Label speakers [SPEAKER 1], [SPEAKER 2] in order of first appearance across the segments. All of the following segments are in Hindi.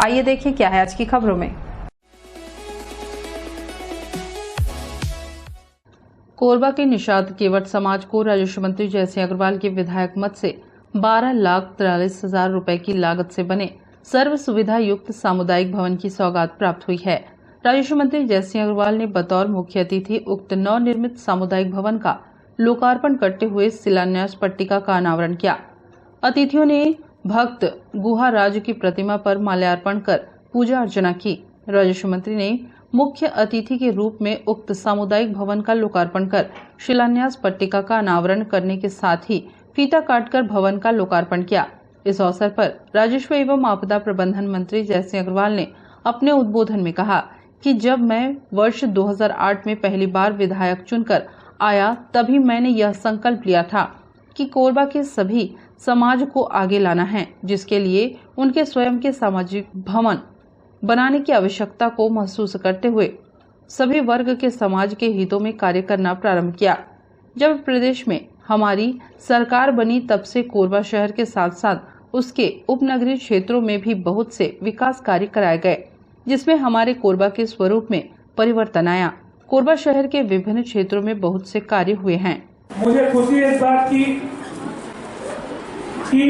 [SPEAKER 1] आइए देखिए क्या है आज की खबरों में। कोरबा के निषाद केवट समाज को राजस्व मंत्री जयसिंह अग्रवाल के विधायक मत से 12,43,000 रुपए की लागत से बने सर्व सुविधा युक्त सामुदायिक भवन की सौगात प्राप्त हुई है। राजस्व मंत्री जयसिंह अग्रवाल ने बतौर मुख्य अतिथि उक्त नवनिर्मित सामुदायिक भवन का लोकार्पण करते हुए शिलान्यास पट्टिका का अनावरण किया। अतिथियों ने भक्त गुहा राज की प्रतिमा पर माल्यार्पण कर पूजा अर्चना की। राजस्व मंत्री ने मुख्य अतिथि के रूप में उक्त सामुदायिक भवन का लोकार्पण कर शिलान्यास पट्टिका का अनावरण करने के साथ ही फीता काटकर भवन का लोकार्पण किया। इस अवसर पर राजस्व एवं आपदा प्रबंधन मंत्री जयसिंह अग्रवाल ने अपने उद्बोधन में कहा कि जब मैं वर्ष 2008 में पहली बार विधायक चुनकर आया तभी मैंने यह संकल्प लिया था कि कोरबा के सभी समाज को आगे लाना है, जिसके लिए उनके स्वयं के सामाजिक भवन बनाने की आवश्यकता को महसूस करते हुए सभी वर्ग के समाज के हितों में कार्य करना प्रारंभ किया। जब प्रदेश में हमारी सरकार बनी तब से कोरबा शहर के साथ साथ उसके उपनगरीय क्षेत्रों में भी बहुत से विकास कार्य कराए गए, जिसमें हमारे कोरबा के स्वरूप में परिवर्तन आया। कोरबा शहर के विभिन्न क्षेत्रों में बहुत से कार्य हुए हैं।
[SPEAKER 2] मुझे खुशी है इस बात की कि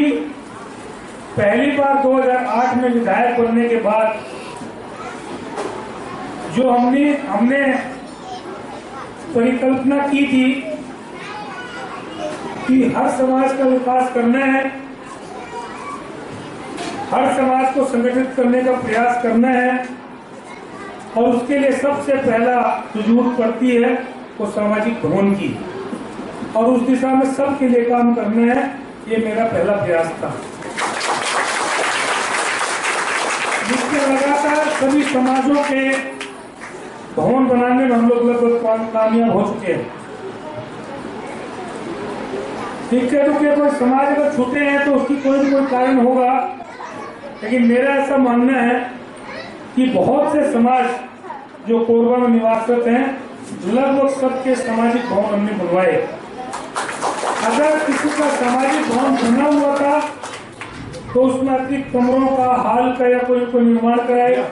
[SPEAKER 2] पहली बार 2008 में विधायक बनने के बाद जो हमने परिकल्पना की थी कि हर समाज का विकास करना है, हर समाज को संगठित करने का प्रयास करना है और उसके लिए सबसे पहला जो जरूरत पड़ती है वो सामाजिक भवन की, और उस दिशा में सबके लिए काम करना है। ये मेरा पहला प्रयास था, जिसके लगातार सभी समाजों के भवन बनाने में हम लोग लगभग कामयाब हो चुके हैं। इक्के दुक्के कोई समाज अगर छूटे हैं तो उसकी कोई न कोई कारण होगा, लेकिन मेरा ऐसा मानना है कि बहुत से समाज जो कोरबा में निवासरत हैं लगभग सबके सामाजिक भवन हमने बनवाए। अगर किसी का सामाजिक भवन बना हुआ था तो उसमें अतिरिक्त कमरों का, हाल का या कोई निर्माण कराएगा,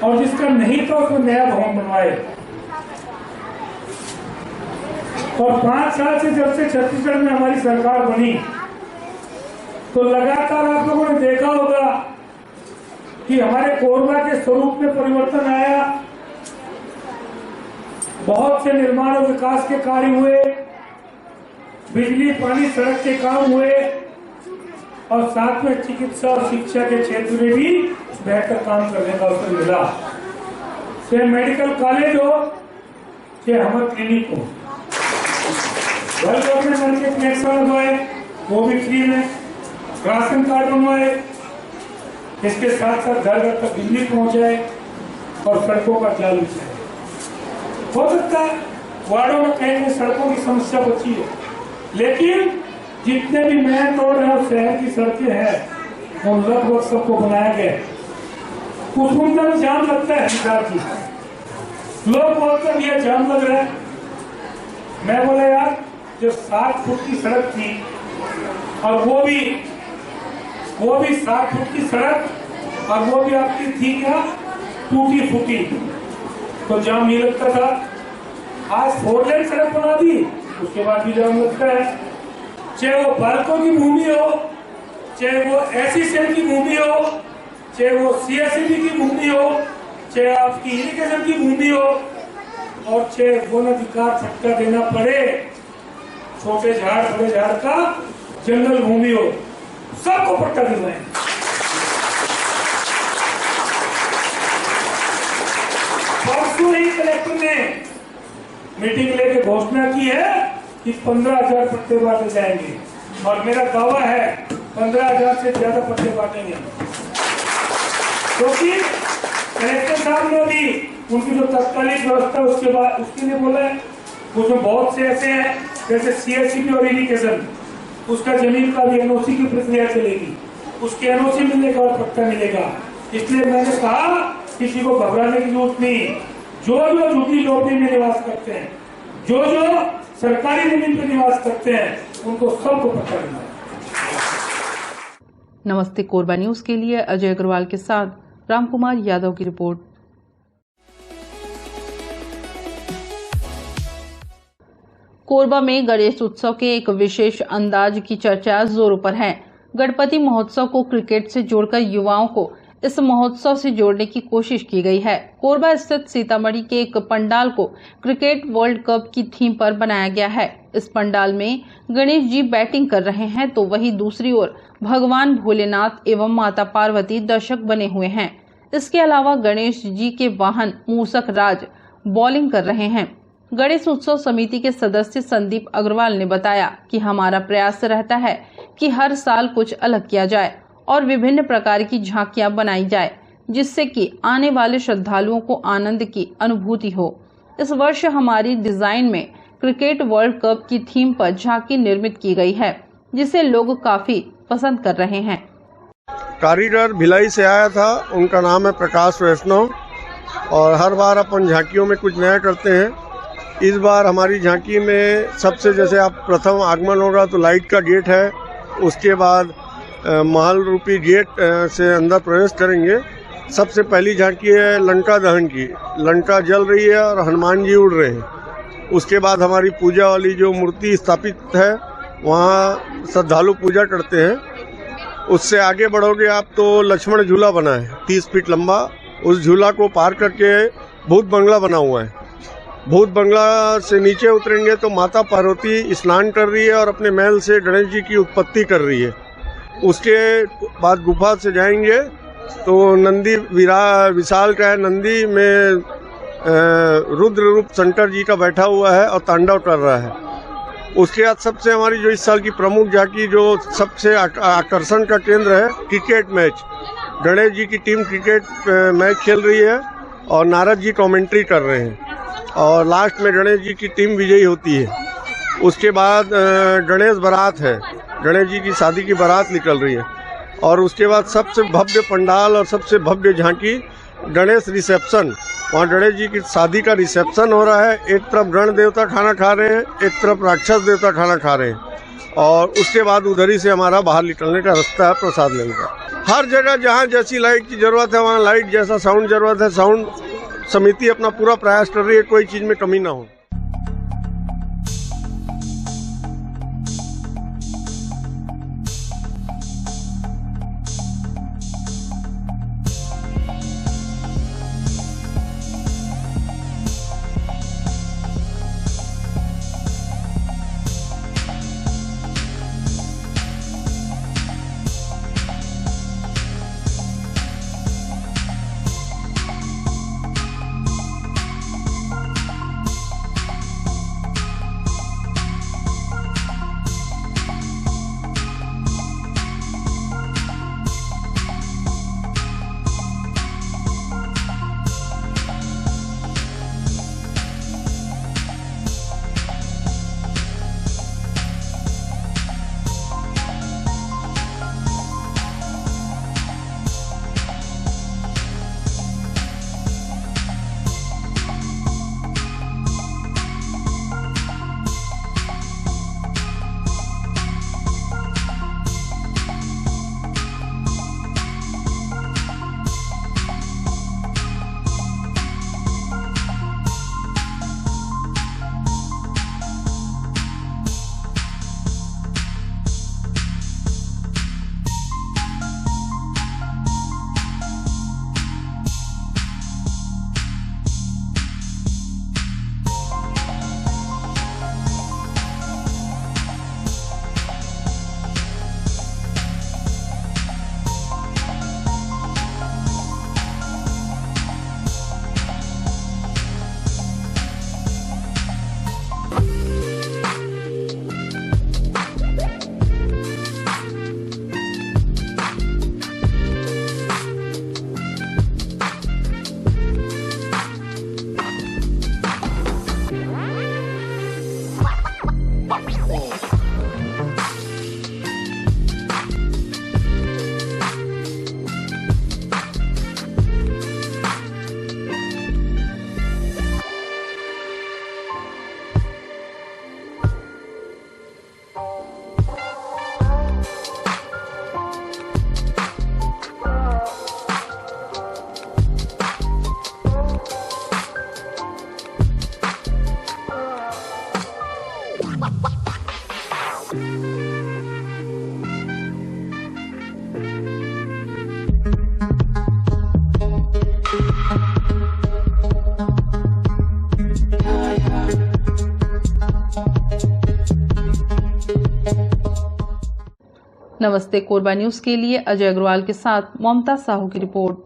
[SPEAKER 2] और जिसका नहीं था उसमें नया भवन बनवाए। और 5 साल से जब से छत्तीसगढ़ में हमारी सरकार बनी तो लगातार आप लोगों ने देखा होगा कि हमारे कोरबा के स्वरूप में परिवर्तन आया। बहुत से निर्माण और विकास के कार्य हुए, बिजली, पानी, सड़क के काम हुए, और साथ में चिकित्सा और शिक्षा के क्षेत्र में भी बेहतर काम करने का अवसर मिला। चाहे मेडिकल कॉलेज हो, चाहे हमारे क्लिनिक हो, घर घर में नल के कनेक्शन लगवाए, वो भी फ्री में, राशन कार्ड बनवाए, इसके साथ साथ घर घर तक बिजली पहुंचाए और सड़कों का जाल बिछाए। हो सकता है वार्डों में कहीं सड़कों की समस्या बची है, लेकिन जितने भी मेन रोड है और शहर की सड़कें हैं उन लगभग सबको बनाया गया। कुछ घंटा में जाम लगता है सरकार की, लोग बोलते हैं ये जाम लग रहा है। मैं बोला यार, जो 7 फुट की सड़क थी और वो भी 7 फुट की सड़क, और वो भी आपकी थी क्या, टूटी फूटी, तो जाम नहीं लगता था। आज 4 लेन सड़क बना दी, उसके बाद भी जाम लगता है। चाहे वो बालकों की भूमि हो, चाहे वो ऐसी सेल की भूमि हो, चाहे वो सीएससीबी की भूमि हो, चाहे आपकी इरिगेशन की भूमि हो, और चाहे वन अधिकार पट्टा देना पड़े, छोटे झाड़ बड़े झाड़ का जंगल भूमि हो, सबको पट्टा दिलवाएं। परसों ही कलेक्टर ने मीटिंग लेके घोषणा की है कि 15,000 पट्टे बांटे जाएंगे, और मेरा दावा है 15,000 से ज्यादा पट्टे बांटेंगे, क्योंकि कलेक्टर साहब ने भी उनकी जो तत्कालीन व्यवस्था उसके बाद उसके लिए बोला है। उसमें बहुत से ऐसे हैं जैसे सीएससीबी और इरिगेशन, उसका जमीन का भी एनओसी की प्रक्रिया चलेगी, उसके एनओसी मिलेगा और पट्टा मिलेगा। इसलिए मैंने कहा किसी को घबराने की जरूरत नहीं। जो झुग्गी झोपड़ी में निवास करते हैं, जो सरकारी जमीन पर निवास करते हैं, उनको सबको पट्टा मिलना है।
[SPEAKER 1] नमस्ते कोरबा न्यूज के लिए अजय अग्रवाल के साथ रामकुमार यादव की रिपोर्ट। कोरबा में गणेश उत्सव के एक विशेष अंदाज की चर्चा जोरों पर है। गणपति महोत्सव को क्रिकेट से जोड़कर युवाओं को इस महोत्सव से जोड़ने की कोशिश की गई है। कोरबा स्थित सीतामढ़ी के एक पंडाल को क्रिकेट वर्ल्ड कप की थीम पर बनाया गया है। इस पंडाल में गणेश जी बैटिंग कर रहे हैं तो वहीं दूसरी ओर भगवान भोलेनाथ एवं माता पार्वती दर्शक बने हुए हैं। इसके अलावा गणेश जी के वाहन मूसक राज बॉलिंग कर रहे हैं। गणेश उत्सव समिति के सदस्य संदीप अग्रवाल ने बताया कि हमारा प्रयास रहता है कि हर साल कुछ अलग किया जाए और विभिन्न प्रकार की झांकियां बनाई जाए, जिससे कि आने वाले श्रद्धालुओं को आनंद की अनुभूति हो। इस वर्ष हमारी डिजाइन में क्रिकेट वर्ल्ड कप की थीम पर झांकी निर्मित की गई है, जिसे लोग काफी पसंद कर रहे हैं।
[SPEAKER 3] कारीगर भिलाई से आया था, उनका नाम है प्रकाश वैष्णव और हर बार अपन झांकियों में कुछ नया करते हैं। इस बार हमारी झांकी में सबसे जैसे आप प्रथम आगमन होगा तो लाइट का गेट है, उसके बाद महल रूपी गेट से अंदर प्रवेश करेंगे। सबसे पहली झांकी है लंका दहन की, लंका जल रही है और हनुमान जी उड़ रहे हैं। उसके बाद हमारी पूजा वाली जो मूर्ति स्थापित है वहाँ श्रद्धालु पूजा करते हैं। उससे आगे बढ़ोगे आप तो लक्ष्मण झूला बना है 30 फीट लंबा, उस झूला को पार करके भूत बंगला बना हुआ है। भूत बंगला से नीचे उतरेंगे तो माता पार्वती स्नान कर रही है और अपने महल से गणेश जी की उत्पत्ति कर रही है। उसके बाद गुफा से जाएंगे तो नंदी विशाल का है, नंदी में रुद्र रूप शंकर जी का बैठा हुआ है और तांडव कर रहा है। उसके बाद सबसे हमारी जो इस साल की प्रमुख झांकी जो सबसे आकर्षण का केंद्र है क्रिकेट मैच। गणेश जी की टीम क्रिकेट मैच खेल रही है और नारद जी कमेंट्री कर रहे हैं और लास्ट में गणेश जी की टीम विजयी होती है। उसके बाद गणेश बारात है, गणेश जी की शादी की बारात निकल रही है और उसके बाद सबसे भव्य पंडाल और सबसे भव्य झांकी गणेश रिसेप्शन। वहाँ गणेश जी की शादी का रिसेप्शन हो रहा है। एक तरफ गण देवता खाना खा रहे हैं, एक तरफ राक्षस देवता खाना खा रहे हैं और उसके बाद उधर ही से हमारा बाहर निकलने का रास्ता है प्रसाद लेने का। हर जगह जहाँ जैसी लाइट की जरूरत है वहाँ लाइट, जैसा साउंड जरूरत है साउंड, समिति अपना पूरा प्रयास कर रही है कोई चीज़ में कमी ना हो।
[SPEAKER 1] नमस्ते कोरबा न्यूज के लिए अजय अग्रवाल के साथ ममता साहू की रिपोर्ट।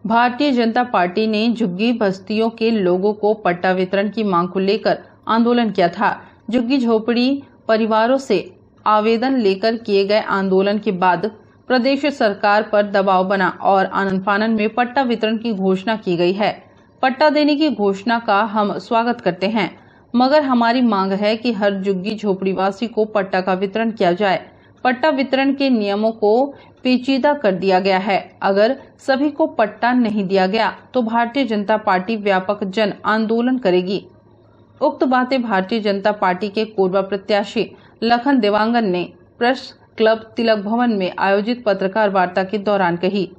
[SPEAKER 1] भारतीय जनता पार्टी ने झुग्गी बस्तियों के लोगों को पट्टा वितरण की मांग को लेकर आंदोलन किया था। झुग्गी झोपड़ी परिवारों से आवेदन लेकर किए गए आंदोलन के बाद प्रदेश सरकार पर दबाव बना और आनन फानन में पट्टा वितरण की घोषणा की गई है। पट्टा देने की घोषणा का हम स्वागत करते हैं, मगर हमारी मांग है कि हर झुग्गी झोपड़ीवासी को पट्टा का वितरण किया जाए। पट्टा वितरण के नियमों को पेचीदा कर दिया गया है। अगर सभी को पट्टा नहीं दिया गया तो भारतीय जनता पार्टी व्यापक जन आंदोलन करेगी। उक्त बातें भारतीय जनता पार्टी के कोरबा प्रत्याशी लखन देवांगन ने प्रेस क्लब तिलक भवन में आयोजित पत्रकार वार्ता के दौरान कही।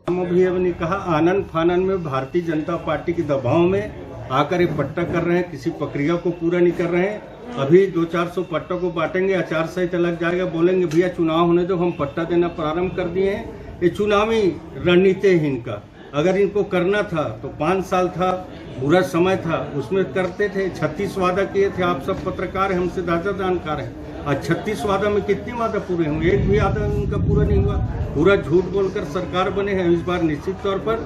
[SPEAKER 4] ने कहा आनन फानन में भारतीय जनता पार्टी के दबाव में आकर ये पट्टा कर रहे हैं, किसी प्रक्रिया को पूरा नहीं कर रहे हैं। अभी 200-400 पट्टों को बांटेंगे, आचार संहिता लग जाएगा, बोलेंगे भैया चुनाव होने दो, हम पट्टा देना प्रारंभ कर दिए हैं। ये चुनावी रणनीति है इनका। अगर इनको करना था तो 5 साल था, बुरा समय था, उसमें करते थे। 36 वादा किए थे, आप सब पत्रकार हैं, हमसे ज्यादा जानकार हैं। आज 36 वादा में कितने वादा पूरे हुए? एक भी वादा उनका पूरा नहीं हुआ। पूरा झूठ बोलकर सरकार बने हैं। इस बार निश्चित तौर पर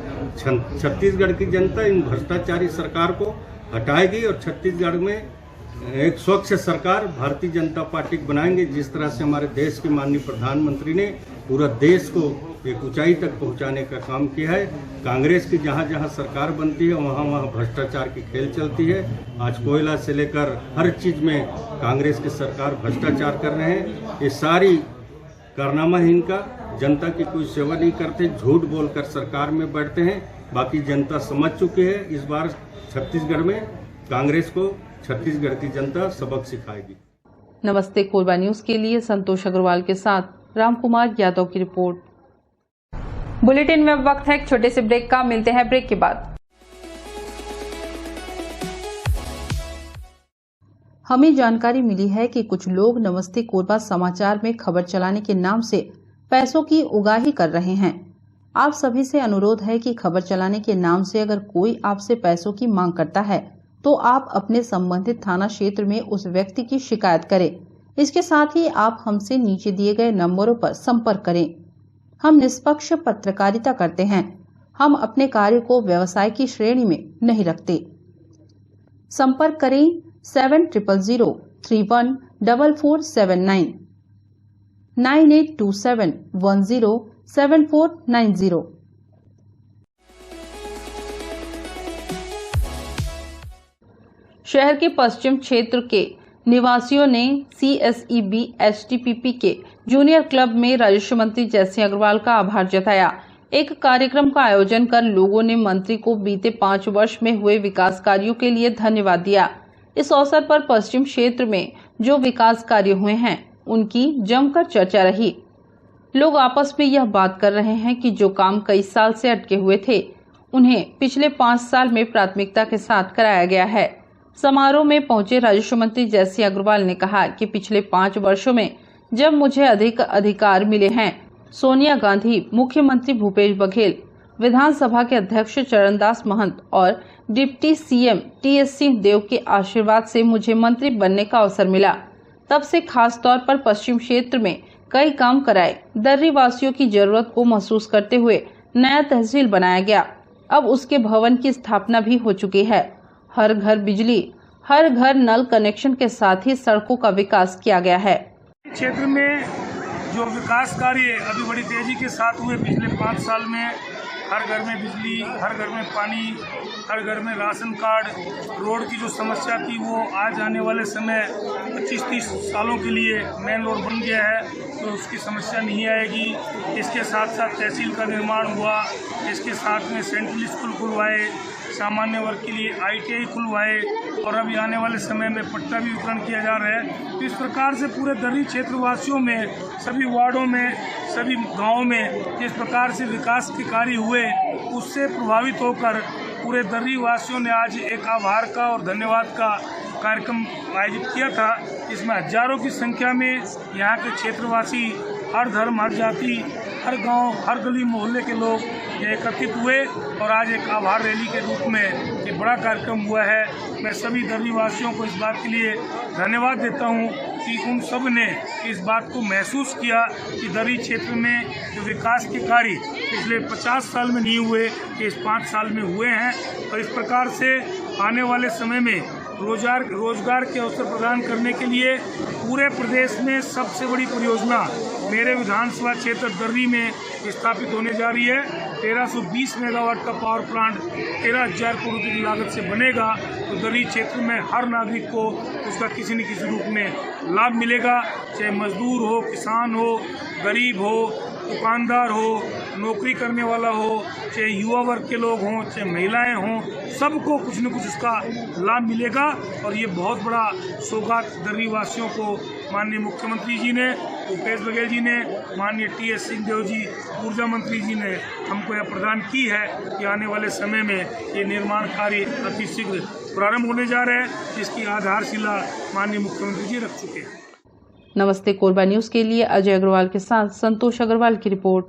[SPEAKER 4] छत्तीसगढ़ की जनता इन भ्रष्टाचारी सरकार को हटाएगी और छत्तीसगढ़ में एक स्वच्छ सरकार भारतीय जनता पार्टी बनाएंगे। जिस तरह से हमारे देश के माननीय प्रधानमंत्री ने पूरा देश को एक ऊंचाई तक पहुंचाने का काम किया है। कांग्रेस की जहां जहां सरकार बनती है वहां वहां भ्रष्टाचार की खेल चलती है। आज कोयला से लेकर हर चीज में कांग्रेस की सरकार भ्रष्टाचार कर रहे हैं। ये सारी कारनामा है इनका। जनता की कोई सेवा नहीं करते, झूठ बोलकर सरकार में बैठते हैं। बाकी जनता समझ चुकी है। इस बार छत्तीसगढ़ में कांग्रेस को छत्तीसगढ़ की जनता सबक सिखाएगी।
[SPEAKER 1] नमस्ते कोरबा न्यूज के लिए संतोष अग्रवाल के साथ राम कुमार यादव की रिपोर्ट। बुलेटिन में वक्त है एक छोटे से ब्रेक का। मिलते हैं ब्रेक के बाद। हमें जानकारी मिली है कि कुछ लोग नमस्ते कोरबा समाचार में खबर चलाने के नाम से पैसों की उगाही कर रहे हैं। आप सभी से अनुरोध है कि खबर चलाने के नाम से अगर कोई आपसे पैसों की मांग करता है तो आप अपने संबंधित थाना क्षेत्र में उस व्यक्ति की शिकायत करें। इसके साथ ही आप हमसे नीचे दिए गए नंबरों पर संपर्क करें। हम निष्पक्ष पत्रकारिता करते हैं। हम अपने कार्य को व्यवसाय की श्रेणी में नहीं रखते। संपर्क करें 7000314479 9827107490। शहर के पश्चिम क्षेत्र के निवासियों ने CSEB HTPP के जूनियर क्लब में राजस्व मंत्री जयसिंह अग्रवाल का आभार जताया। एक कार्यक्रम का आयोजन कर लोगों ने मंत्री को बीते 5 वर्ष में हुए विकास कार्यों के लिए धन्यवाद दिया। इस अवसर पर पश्चिम क्षेत्र में जो विकास कार्य हुए हैं उनकी जमकर चर्चा रही। लोग आपस में यह बात कर रहे हैं कि जो काम कई साल से अटके हुए थे उन्हें पिछले 5 साल में प्राथमिकता के साथ कराया गया है। समारोह में पहुंचे राजस्व मंत्री जयसिंह अग्रवाल ने कहा कि पिछले 5 वर्षों में जब मुझे अधिक अधिकार मिले हैं, सोनिया गांधी, मुख्यमंत्री भूपेश बघेल, विधानसभा के अध्यक्ष चरणदास महंत और डिप्टी CM TS सिंहदेव के आशीर्वाद से मुझे मंत्री बनने का अवसर मिला। तब से खास तौर पर पश्चिम क्षेत्र में कई काम कराए। दर्री वासियों की जरूरत को महसूस करते हुए नया तहसील बनाया गया। अब उसके भवन की स्थापना भी हो चुकी है। हर घर बिजली, हर घर नल कनेक्शन के साथ ही सड़कों का विकास किया गया है।
[SPEAKER 2] क्षेत्र में जो विकास कार्य अभी बड़ी तेजी के साथ हुए पिछले 5 साल में, हर घर में बिजली, हर घर में पानी, हर घर में राशन कार्ड, रोड की जो समस्या थी वो आज आने वाले समय 25-30 सालों के लिए मेन रोड बन गया है, तो उसकी समस्या नहीं आएगी। इसके साथ साथ तहसील का निर्माण हुआ, इसके साथ में सेंट्रल स्कूल खुलवाए, सामान्य वर्ग के लिए ITI खुलवाए और अभी आने वाले समय में पट्टा भी वितरण किया जा रहा है। तो इस प्रकार से पूरे दर्री क्षेत्रवासियों में, सभी वार्डों में, सभी गाँव में जिस प्रकार से विकास के कार्य हुए उससे प्रभावित होकर पूरे दर्री वासियों ने आज एक आभार का और धन्यवाद का कार्यक्रम आयोजित किया था। इसमें हजारों की संख्या में यहाँ के क्षेत्रवासी, हर धर्म, हर जाति, हर गांव, हर गली मोहल्ले के लोग ये एकत्रित हुए और आज एक आभार रैली के रूप में ये बड़ा कार्यक्रम हुआ है। मैं सभी दर्री वासियों को इस बात के लिए धन्यवाद देता हूँ कि उन सब ने इस बात को महसूस किया कि दर्री क्षेत्र में जो विकास के कार्य पिछले 50 साल में नहीं हुए, कि इस 5 साल में हुए हैं और इस प्रकार से आने वाले समय में रोजगार के अवसर प्रदान करने के लिए पूरे प्रदेश में सबसे बड़ी परियोजना मेरे विधानसभा क्षेत्र दर्री में स्थापित होने जा रही है। 1320 मेगावाट का पावर प्लांट 13,000 करोड़ रुपये की लागत से बनेगा। तो दर्री क्षेत्र में हर नागरिक को उसका किसी न किसी रूप में लाभ मिलेगा, चाहे मजदूर हो, किसान हो, गरीब हो, दुकानदार हो, नौकरी करने वाला हो, चाहे युवा वर्ग के लोग हों, चाहे महिलाएं हों, सबको कुछ न कुछ उसका लाभ मिलेगा। और ये बहुत बड़ा सौगात दर्री वासियों को माननीय मुख्यमंत्री जी ने, भूपेश बघेल जी ने, माननीय TS सिंहदेव जी, ऊर्जा मंत्री जी ने हमको यह प्रदान की है कि आने वाले समय में ये निर्माण कार्य अतिशीघ्र प्रारंभ होने जा रहे हैं, जिसकी आधारशिला माननीय मुख्यमंत्री जी रख चुके हैं।
[SPEAKER 1] नमस्ते कोरबा न्यूज के लिए अजय अग्रवाल के साथ संतोष अग्रवाल की रिपोर्ट।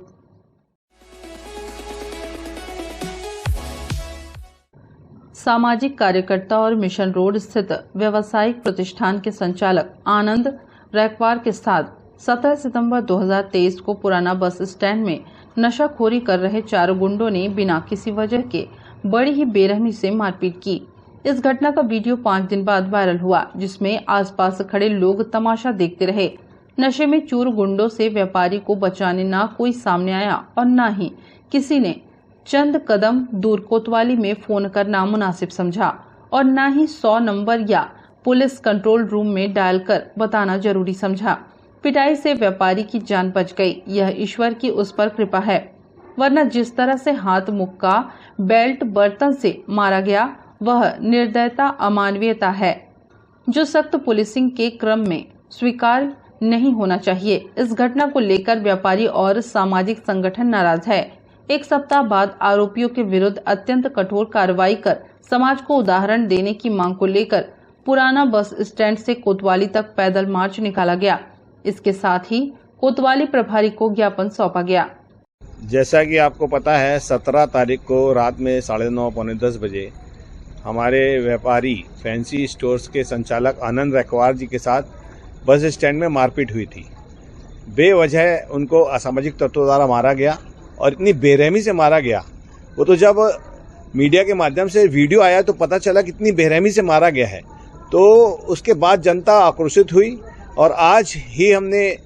[SPEAKER 1] सामाजिक कार्यकर्ता और मिशन रोड स्थित व्यावसायिक प्रतिष्ठान के संचालक आनंद रैकवार के साथ 17 सितंबर 2023 को पुराना बस स्टैंड में नशाखोरी कर रहे 4 गुंडों ने बिना किसी वजह के बड़ी ही बेरहमी से मारपीट की। इस घटना का वीडियो 5 दिन बाद वायरल हुआ, जिसमें आसपास खड़े लोग तमाशा देखते रहे। नशे में चूर गुंडों से व्यापारी को बचाने ना कोई सामने आया और न ही किसी ने चंद कदम दूर कोतवाली में फोन करना मुनासिब समझा और न ही 100 नंबर या पुलिस कंट्रोल रूम में डायल कर बताना जरूरी समझा। पिटाई से व्यापारी की जान बच गई, यह ईश्वर की उस पर कृपा है, वरना जिस तरह से हाथ मुक्का बेल्ट बर्तन से मारा गया वह निर्दयता, अमानवीयता है, जो सख्त पुलिसिंग के क्रम में स्वीकार नहीं होना चाहिए। इस घटना को लेकर व्यापारी और सामाजिक संगठन नाराज है। 1 सप्ताह बाद आरोपियों के विरुद्ध अत्यंत कठोर कार्रवाई कर समाज को उदाहरण देने की मांग को लेकर पुराना बस स्टैंड से कोतवाली तक पैदल मार्च निकाला गया। इसके साथ ही कोतवाली प्रभारी को ज्ञापन सौंपा गया।
[SPEAKER 5] जैसा कि आपको पता है, 17 तारीख को रात में 9:30 पौने 10 बजे हमारे व्यापारी फैंसी स्टोर्स के संचालक आनंद रैकवार जी के साथ बस स्टैंड में मारपीट हुई थी। बेवजह उनको असामाजिक तत्वों द्वारा मारा गया और इतनी बेरहमी से मारा गया। वो तो जब मीडिया के माध्यम से वीडियो आया तो पता चला कितनी बेरहमी से मारा गया है। तो उसके बाद जनता आक्रोशित हुई और आज ही हमने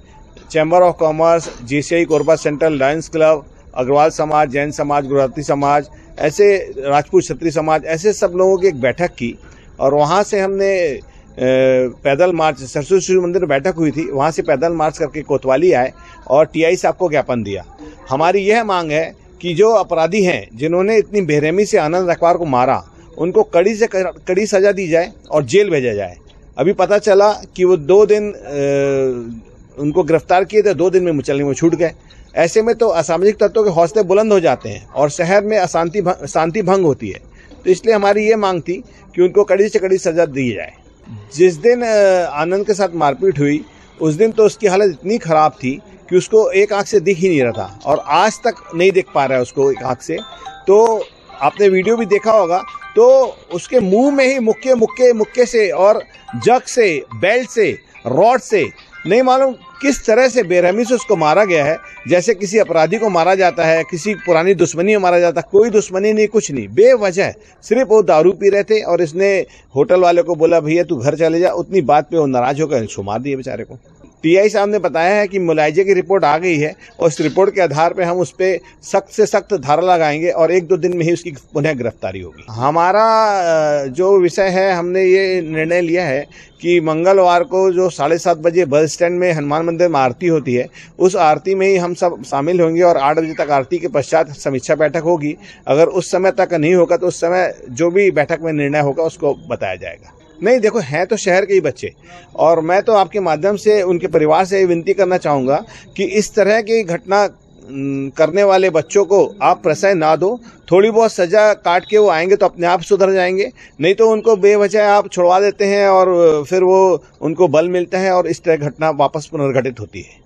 [SPEAKER 5] chamber of commerce, GCI Korba central, lions club, Agrawal Samaj, Jain समाज, गुजराती समाज, ऐसे राजपूत क्षत्रिय समाज, ऐसे सब लोगों की एक बैठक की और वहाँ से हमने पैदल मार्च, सरस्वती शिशु मंदिर में बैठक हुई थी, वहाँ से पैदल मार्च करके कोतवाली आए और TI साहब को ज्ञापन दिया। हमारी यह मांग है कि जो अपराधी हैं जिन्होंने इतनी बेरहमी से आनंद रैकवार को मारा, उनको कड़ी से कड़ी सजा दी जाए और जेल भेजा जाए। अभी पता चला कि वो 2 दिन उनको गिरफ्तार किए थे, 2 दिन में मुचलने में छूट गए। ऐसे में तो असामाजिक तत्वों के हौसले बुलंद हो जाते हैं और शहर में शांति भंग होती है। तो इसलिए हमारी ये मांग थी कि उनको कड़ी से कड़ी सजा दी जाए। जिस दिन आनंद के साथ मारपीट हुई उस दिन तो उसकी हालत इतनी खराब थी कि उसको एक आंख से दिख ही नहीं रहा था और आज तक नहीं दिख पा रहा है उसको एक आंख से। तो आपने वीडियो भी देखा होगा, तो उसके मुंह में ही मुक्के से और जग से, बेल्ट से, रॉड से, नहीं मालूम किस तरह से बेरहमी से उसको मारा गया है, जैसे किसी अपराधी को मारा जाता है, किसी पुरानी दुश्मनी में मारा जाता है। कोई दुश्मनी नहीं, कुछ नहीं, बेवजह सिर्फ वो दारू पी रहे थे और इसने होटल वाले को बोला भैया तू घर चले जा, उतनी बात पे वो नाराज होकर इसको मार दिए बेचारे को। TI साहब ने बताया है कि मुलायजे की रिपोर्ट आ गई है और इस रिपोर्ट के आधार पे हम उस पर सख्त से सख्त धारा लगाएंगे और 1-2 दिन में ही उसकी पुनः गिरफ्तारी होगी। हमारा जो विषय है, हमने ये निर्णय लिया है कि मंगलवार को जो 7:30 बजे बस स्टैंड में हनुमान मंदिर में आरती होती है, उस आरती में ही हम सब शामिल होंगे और 8 बजे तक आरती के पश्चात समीक्षा बैठक होगी। अगर उस समय तक नहीं होगा तो उस समय जो भी बैठक में निर्णय होगा उसको बताया जाएगा। नहीं, देखो, हैं तो शहर के ही बच्चे और मैं तो आपके माध्यम से उनके परिवार से विनती करना चाहूँगा कि इस तरह की घटना करने वाले बच्चों को आप प्रश्रय ना दो। थोड़ी बहुत सजा काट के वो आएंगे तो अपने आप सुधर जाएंगे, नहीं तो उनको बेवजह आप छुड़वा देते हैं और फिर वो उनको बल मिलता है और इस तरह घटना वापस पुनर्घटित होती है।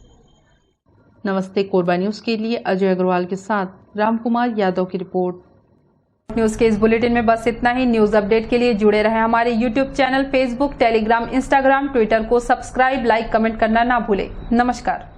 [SPEAKER 1] नमस्ते कोरबा न्यूज के लिए अजय अग्रवाल के साथ रामकुमार यादव की रिपोर्ट।
[SPEAKER 6] न्यूज के इस बुलेटिन में बस इतना ही। न्यूज अपडेट के लिए जुड़े रहें हमारे YouTube channel, Facebook, Telegram, Instagram, Twitter को सब्सक्राइब, लाइक, कमेंट करना ना भूलें। नमस्कार।